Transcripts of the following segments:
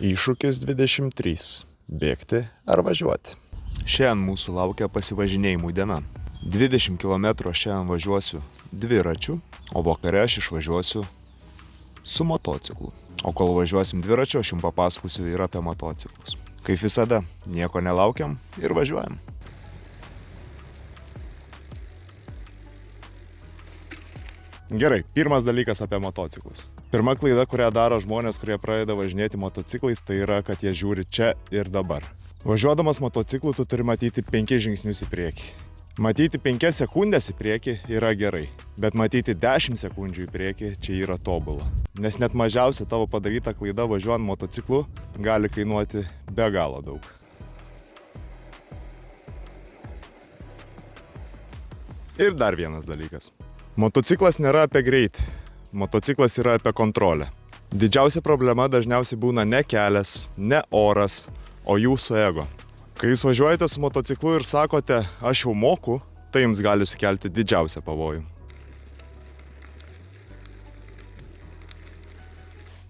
Iššūkis 23. Bėgti ar važiuoti. Šiandien mūsų laukia pasivažinėjimų diena. 20 km šiandien važiuosiu dviračiu, o vakare aš išvažiuosiu su motociklu. O kol važiuosim dviračiu, aš jums papasakosiu ir apie motociklus. Kaip visada, nieko nelaukiam ir važiuojam. Gerai, pirmas dalykas apie motociklus. Pirma klaida, kurią daro žmonės, kurie pradeda važinėti motociklais, tai yra, kad jie žiūri čia ir dabar. Važiuodamas motociklu, tu turi matyti 5 žingsnius į priekį. Matyti 5 sekundės į priekį yra gerai, bet matyti 10 sekundžių į priekį čia yra tobula. Nes net mažiausia tavo padaryta klaida važiuojant motociklu gali kainuoti be galo daug. Ir dar vienas dalykas. Motociklas nėra apie greitį. Motociklas yra apie kontrolę. Didžiausia problema dažniausiai būna ne kelias, ne oras, o jūsų ego. Kai jūs važiuojate su motociklu ir sakote, aš jau moku, tai jums gali sukelti didžiausią pavojų.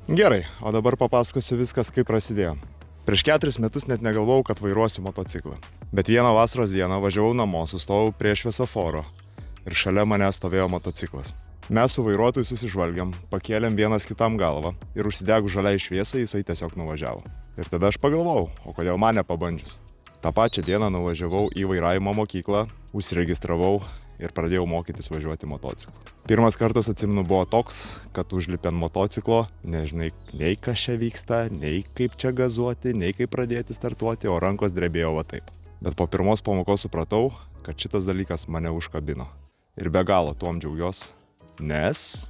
Gerai, o dabar papasakosiu viskas, kaip prasidėjo. Prieš 4 metus net negalvojau, kad vairuosiu motociklą. Bet vieną vasaros dieną važiavau namo, sustojau prie šviesoforo ir šalia manęs stovėjo motociklas. Mes su vairuotoju susižvalgiam, pakėlėm vienas kitam galvą ir užsidegus žaliai šviesai jisai tiesiog nuvažiavo. Ir tada aš pagalvojau, o kodėl man nepabandžius. Ta pačią dieną nuvažiavau į vairavimo mokyklą, užsiregistravau ir pradėjau mokytis važiuoti motociklu. Pirmas kartas, atsimenu, buvo toks, kad užlipi ant motociklo, nežinai nei kas čia vyksta, nei kaip čia gazuoti, nei kaip pradėti startuoti, o rankos drebėjo va taip. Bet po pirmos pamokos supratau, kad šitas dalykas mane užkabino. Ir be galo tuom džiaugiuosi. Nes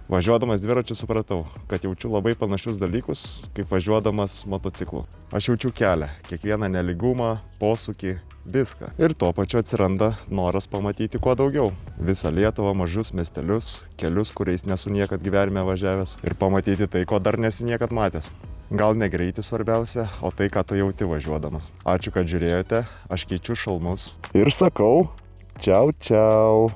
važiuodamas dviračiu supratau, kad jaučiu labai panašius dalykus, kaip važiuodamas motociklu. Aš jaučiu kelią, kiekvieną nelygumą, posūkį, viską. Ir tuo pačiu atsiranda noras pamatyti kuo daugiau. Visą Lietuvą, mažus miestelius, kelius, kuriais nesu niekad gyvenime važiavęs. Ir pamatyti tai, ko dar nesi niekad matęs. Gal ne greitis svarbiausia, o tai, ką tu jauti važiuodamas. Ačiū, kad žiūrėjote, aš keičiu šalmus. Ir sakau, čiau, čiau.